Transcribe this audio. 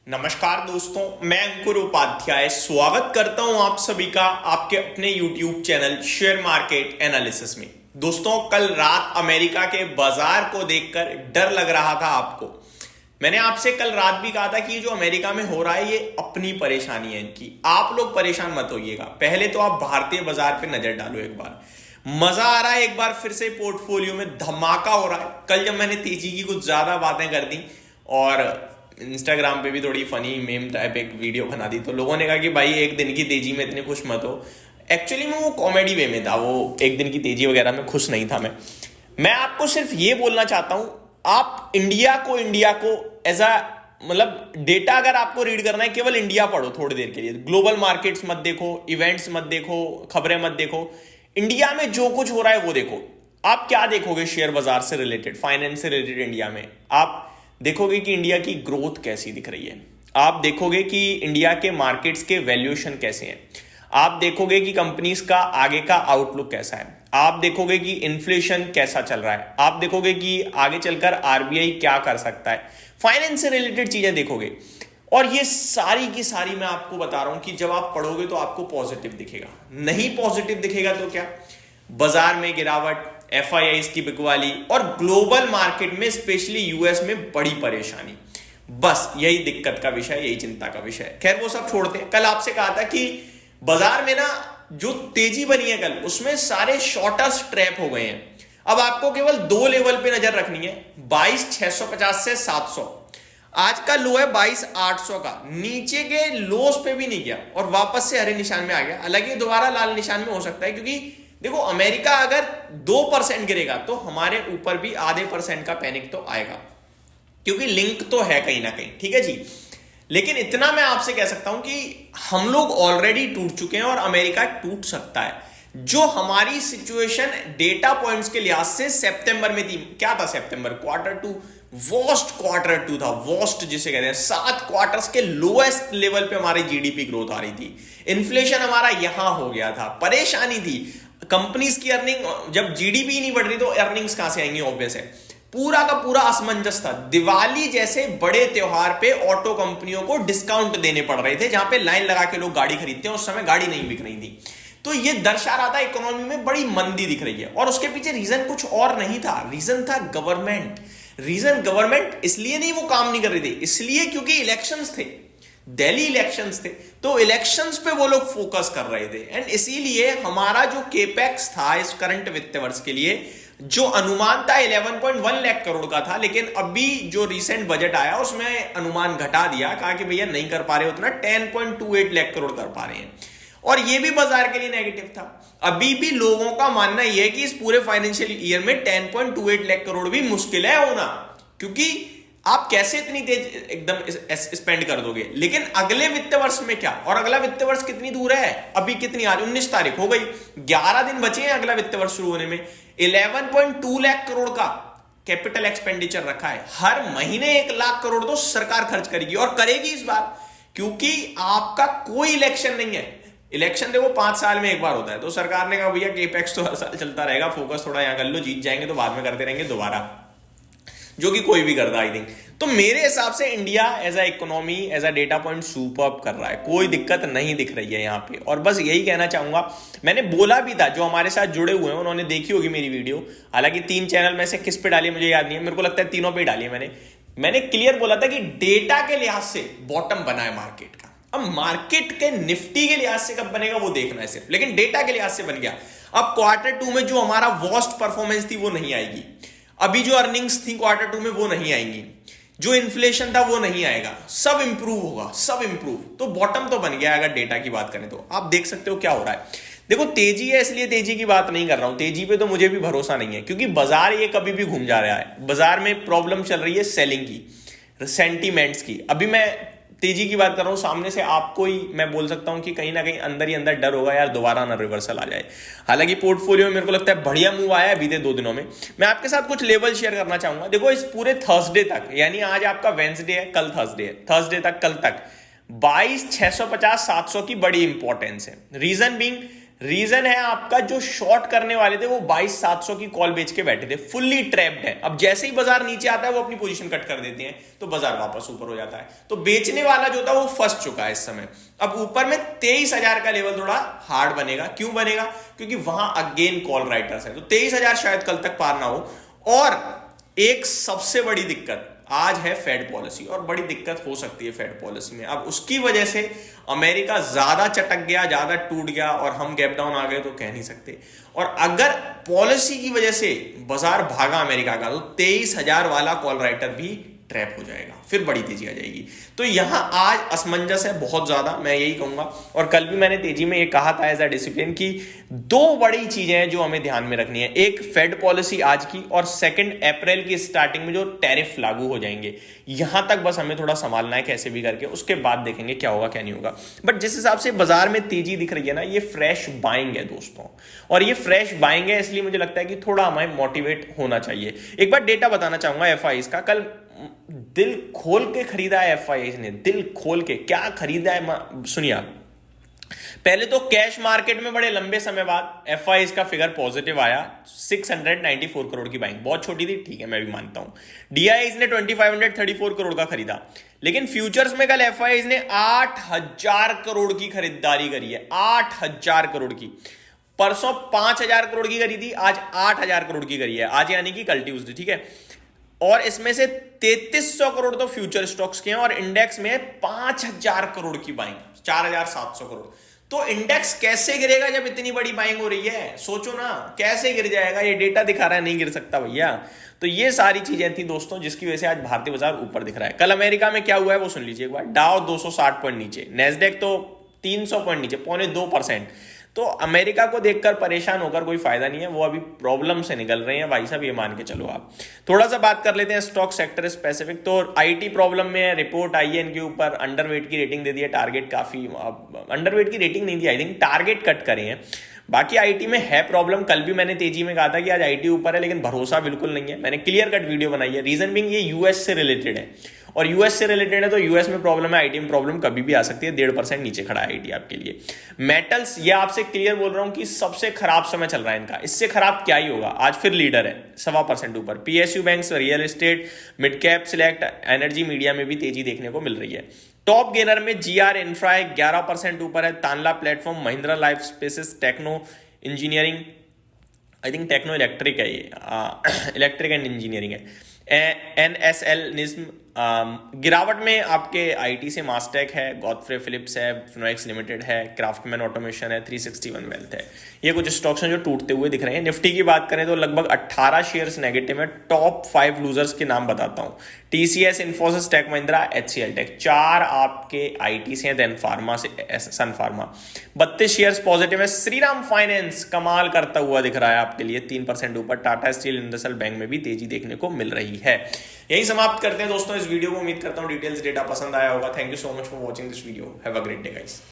नमस्कार दोस्तों, मैं अंकुर उपाध्याय स्वागत करता हूं आप सभी का आपके अपने YouTube channel share market analysis में। दोस्तों, कल रात अमेरिका के बाजार को देखकर डर लग रहा था आपको। मैंने आपसे कल रात भी कहा था कि जो अमेरिका में हो रहा है ये अपनी परेशानी है इनकी, आप लोग परेशान मत होइएगा। पहले तो आप भारतीय बाजार पे नजर डालो एक बार, मजा आ रहा है। एक बार फिर से पोर्टफोलियो में धमाका हो रहा है। कल जब मैंने तेजी की कुछ ज्यादा बातें कर दी और इंस्टाग्राम पे भी थोड़ी फनी मेम टाइप एक वीडियो बना दी, तो लोगों ने कहा कि भाई एक दिन की तेजी में इतने खुश मत हो। एक्चुअली में वो कॉमेडी वे में था, वो एक दिन की तेजी वगैरह में खुश नहीं था मैं आपको सिर्फ ये बोलना चाहता हूं, आप इंडिया को एज अ मतलब डेटा अगर आपको रीड करना है, केवल इंडिया पढ़ो थोड़ी देर के लिए। ग्लोबल मार्केट्स मत देखो, इवेंट्स मत देखो, खबरें मत देखो। इंडिया में जो कुछ हो रहा है वो देखो। आप क्या देखोगे शेयर बाजार से रिलेटेड, फाइनेंस से रिलेटेड इंडिया में? आप देखोगे कि इंडिया की ग्रोथ कैसी दिख रही है, आप देखोगे कि इंडिया के मार्केट्स के वैल्यूएशन कैसे हैं, आप देखोगे कि कंपनीज का आगे का आउटलुक कैसा है, आप देखोगे कि इन्फ्लेशन कैसा चल रहा है, आप देखोगे कि आगे चलकर आरबीआई क्या कर सकता है। फाइनेंस से रिलेटेड चीजें देखोगे। और ये सारी की सारी मैं आपको बता रहा हूं कि जब आप पढ़ोगे तो आपको पॉजिटिव दिखेगा। नहीं पॉजिटिव दिखेगा तो क्या? बाजार में गिरावट, एफआईआईज की बिकवाली और ग्लोबल मार्केट में स्पेशली यूएस में बड़ी परेशानी। बस यही दिक्कत का विषय, यही चिंता का विषय है। खैर वो सब छोड़ते हैं। कल आपसे कहा था कि बाजार में ना जो तेजी बनी है कल, उसमें सारे शॉर्टर्स ट्रैप हो गए हैं। अब आपको केवल दो लेवल पे नजर रखनी है, 22,650 से 700। आज का लो है 22,800 का, नीचे के लोस पे भी नहीं गया और वापस से हरे निशान में आ गया। हालांकि दोबारा लाल निशान में हो सकता है, क्योंकि देखो अमेरिका अगर 2% गिरेगा तो हमारे ऊपर भी आधे % का पैनिक तो आएगा, क्योंकि लिंक तो है कहीं ना कहीं। ठीक है जी, लेकिन इतना मैं आपसे कह सकता हूं कि हम लोग ऑलरेडी टूट चुके हैं और अमेरिका टूट सकता है। जो हमारी सिचुएशन डेटा पॉइंट्स के लिहाज से सितंबर में थी, क्या था सितंबर? Q2 वर्स्ट Q2 था, वर्स्ट जिसे कहते हैं। 7 क्वार्टर्स के लोएस्ट लेवल पे हमारी जीडीपी ग्रोथ आ रही थी, इन्फ्लेशन हमारा यहां हो गया था, परेशानी थी। कंपनीज की अर्निंग, जब जीडीपी नहीं बढ़ रही तो अर्निंग्स कहां से आएंगी? ऑब्वियस है। पूरा का पूरा असमंजस था। दिवाली जैसे बड़े त्योहार पे ऑटो कंपनियों को डिस्काउंट देने पड़ रहे थे, जहां पे लाइन लगा के लोग गाड़ी खरीदते हैं, उस समय गाड़ी नहीं बिक रही थी। तो ये दर्शा रहा था इकोनॉमी में बड़ी मंदी दिख रही है। और उसके पीछे रीजन कुछ और नहीं था, रीजन था गवर्नमेंट। रीजन गवर्नमेंट इसलिए नहीं वो काम नहीं कर रही थी, इसलिए क्योंकि इलेक्शंस थे, दिल्ली इलेक्शंस थे, तो इलेक्शंस पे वो लोग फोकस कर रहे थे। एंड इसीलिए हमारा जो केपेक्स था इस करंट वित्त वर्ष के लिए, जो अनुमान था 11.1 लाख करोड़ का था, लेकिन अभी जो रिसेंट बजट आया उसमें अनुमान घटा दिया, कहा कि भैया नहीं कर पा रहे उतना, 10.28 लाख करोड़ कर पा रहे हैं। और ये भी बाजार के लिए नेगेटिव था। अभी भी लोगों का मानना यह है कि इस पूरे फाइनेंशियल ईयर में 10.28 लाख करोड़ भी मुश्किल है होना, क्योंकि आप कैसे इतनी तेज एकदम स्पेंड कर दोगे। लेकिन अगले वित्त वर्ष में क्या? और अगला वित्त वर्ष कितनी दूर है? अभी कितनी आज 19 तारीख हो गई, 11 दिन बचे हैं अगला वित्त वर्ष शुरू होने में। 11.2 लाख करोड़ का कैपिटल एक्सपेंडिचर रखा है। हर महीने 1 लाख करोड़ तो सरकार खर्च करेगी, और करेगी इस बार, क्योंकि आपका कोई इलेक्शन नहीं है। इलेक्शन देखो 5 साल में एक बार होता है, तो सरकार ने कहा भैया केपेक्स तो हर साल चलता रहेगा, फोकस थोड़ा यहां कर लो, जीत जाएंगे तो बाद में करते रहेंगे दोबारा, जो कि कोई भी करता आई थिंक। तो मेरे हिसाब से India as a economy, as a data point superb कर रहा है, कोई दिक्कत नहीं दिख रही है यहाँ पे। और बस यही कहना चाहूंगा, मैंने बोला भी था, जो हमारे साथ जुड़े हुए हैं उन्होंने देखी होगी मेरी वीडियो। हालांकि 3 चैनल में से किस पे डाली मुझे याद नहीं है, मेरे को लगता है तीनों पे डाली है मैंने क्लियर बोला था कि डेटा के लिहाज से बॉटम बना है मार्केट का। अब मार्केट के निफ्टी के लिहाज से कब बनेगा वो देखना है सिर्फ, लेकिन डेटा के लिहाज से बन गया। अब Q2 में जो हमारा वर्स्ट परफॉर्मेंस थी वो नहीं आएगी, अभी जो अर्निंग्स थी Q2 में वो नहीं आएंगी, जो इन्फ्लेशन था वो नहीं आएगा, सब इंप्रूव होगा, सब इंप्रूव। तो बॉटम तो बन गया अगर डेटा की बात करें तो। आप देख सकते हो क्या हो रहा है। देखो तेजी है, इसलिए तेजी की बात नहीं कर रहा हूं, तेजी पे तो मुझे भी भरोसा नहीं है, क्योंकि बाजार ये कभी भी घूम जा रहा है। बाजार में प्रॉब्लम चल रही है सेलिंग की, सेंटीमेंट्स की। अभी मैं तेजी की बात कर रहा हूं, सामने से आपको ही मैं बोल सकता हूं कि कहीं ना कहीं अंदर ही अंदर डर होगा यार दोबारा ना रिवर्सल आ जाए। हालांकि पोर्टफोलियो में मेरे को लगता है बढ़िया मूव आया है बीते 2 दिनों में। मैं आपके साथ कुछ लेवल शेयर करना चाहूंगा। देखो इस पूरे थर्सडे तक, यानी आज आपका वेंसडे है, कल थर्सडे है, थर्सडे तक, कल तक 22,650 700 की बड़ी इंपॉर्टेंस है। रीजन बीइंग रीजन है आपका जो शॉर्ट करने वाले थे वो 22,700 की कॉल बेच के बैठे थे, फुल्ली ट्रैप्ड है। अब जैसे ही बाजार नीचे आता है वो अपनी पोजीशन कट कर देते हैं तो बाजार वापस ऊपर हो जाता है। तो बेचने वाला जो था वो फंस चुका है इस समय। अब ऊपर में 23,000 का लेवल थोड़ा हार्ड बनेगा। क्यों बनेगा? क्योंकि वहां अगेन कॉल राइटर्स है, तो 23,000 शायद कल तक पार ना हो। और एक सबसे बड़ी दिक्कत आज है फेड पॉलिसी, और बड़ी दिक्कत हो सकती है फेड पॉलिसी में। अब उसकी वजह से अमेरिका ज्यादा चटक गया, ज्यादा टूट गया और हम गैप डाउन आ गए तो कह नहीं सकते। और अगर पॉलिसी की वजह से बाजार भागा अमेरिका का तो 23,000 वाला कॉल राइटर भी ट्रैप हो जाएगा, फिर बड़ी तेजी आ जाएगी। तो यहां आज असमंजस है बहुत ज्यादा, मैं यही कहूंगा। और कल भी मैंने तेजी में ये कहा था एज अ डिसिप्लिन की दो बड़ी चीजें हैं जो हमें ध्यान में रखनी है। एक फेड पॉलिसी आज की, और सेकंड अप्रैल की स्टार्टिंग में जो टैरिफ लागू हो जाएंगे, यहां तक बस हमें थोड़ा संभालना है कैसे भी करके, उसके बाद देखेंगे क्या होगा क्या नहीं होगा। बट जिस हिसाब से बाजार में तेजी दिख रही है ना, ये फ्रेश बाइंग है दोस्तों, और ये फ्रेश बाइंग है, इसलिए मुझे लगता है कि थोड़ा हमें मोटिवेट होना चाहिए। एक बार डेटा बताना चाहूंगा एफआईज का। कल दिल खोल के खरीदा है एफआईज ने, दिल खोल के क्या खरीदा है सुनिए आप। पहले तो कैश मार्केट में बड़े लंबे समय बाद एफआईज का फिगर पॉजिटिव आया, 694 करोड़ की बाइंग, बहुत छोटी थी, ठीक है मैं भी मानता हूं। डीआईज ने 2534 करोड़ का खरीदा, लेकिन फ्यूचर्स में कल एफआईज ने 8,000 करोड़ की खरीदारी करी है, 8,000 करोड़ की। परसों 5,000 करोड़ की करी थी, आज 8,000 करोड़ की करी है, आज यानी कि कल ट्यूसडे, ठीक है। और इसमें से 3300 करोड़ तो फ्यूचर स्टॉक्स के हैं, और इंडेक्स में 5,000 करोड़ की बाइंग, 4,700 करोड़। तो इंडेक्स कैसे गिरेगा जब इतनी बड़ी बाइंग हो रही है? सोचो ना, कैसे गिर जाएगा? ये डेटा दिखा रहा है नहीं गिर सकता भैया। तो ये सारी चीजें थी दोस्तों जिसकी वजह से आज भारतीय बाजार ऊपर दिख रहा है। कल अमेरिका में क्या हुआ है वो सुन लीजिए एक बार। डाउ 260 पॉइंट नीचे, नेस्डेक तो 300 पॉइंट नीचे, 0.2%। तो अमेरिका को देखकर परेशान होकर कोई फायदा नहीं है, वो अभी प्रॉब्लम से निकल रहे हैं भाई साहब, ये मान के चलो आप। थोड़ा सा बात कर लेते हैं स्टॉक सेक्टर स्पेसिफिक। तो आईटी प्रॉब्लम में है, रिपोर्ट आई है इनके ऊपर, अंडरवेट की रेटिंग दे दी है, टारगेट काफी, अंडरवेट की रेटिंग नहीं दी, आई थिंक टारगेट कट करे हैं। बाकी आईटी में है प्रॉब्लम। कल भी मैंने तेजी में कहा था कि आज आईटी ऊपर है, लेकिन भरोसा बिल्कुल नहीं है। मैंने क्लियर कट वीडियो बनाई है, रीजन बिंग ये यूएस से रिलेटेड है, और यूएस से रिलेटेड है तो यूएस में प्रॉब्लम है, आईटी में प्रॉब्लम कभी भी आ सकती है। 1.5% नीचे खड़ा है आईटी आपके लिए। मेटल्स, ये आपसे क्लियर बोल रहा हूं कि सबसे खराब समय चल रहा है इनका, इससे खराब क्या ही होगा। आज फिर लीडर है 1.25% ऊपर। PSU banks, real estate, mid cap, select, energy, media में भी तेजी देखने को मिल रही है। टॉप गेनर में जीआर इंफ्रा 11% ऊपर है, Tanla platform, Mahindra life spaces, techno engineering, I think techno electric है ये, इलेक्ट्रिक एंड इंजीनियरिंग है, एनएसएल निज्म। गिरावट में आपके आईटी से मास्टेक है, गॉडफ्रे फिलिप्स है, फिनोएक्स लिमिटेड है, क्राफ्टमैन ऑटोमेशन है, 361 वेल्थ है। ये कुछ स्टॉक्स हैं जो टूटते हुए दिख रहे हैं। निफ्टी की बात करें तो लगभग 18 शेयर्स नेगेटिव है। टॉप 5 लूजर्स के नाम बताता हूं। TCS, Infosys, tech Mahindra, HCL tech, 4 आपके आईटी से हैं, देन फार्मा से सन फार्मा। 32 शेयर्स पॉजिटिव है। श्रीराम फाइनेंस कमाल करता हुआ दिख रहा है आपके लिए, 3% ऊपर। टाटा स्टील, इंडसइंड बैंक में भी तेजी देखने को मिल रही है। यही समाप्त करते हैं दोस्तों इस वीडियो को। उम्मीद करता हूं डिटेल्स डेटा पसंद आया होगा। Thank you so much for watching this video. Have a great day guys.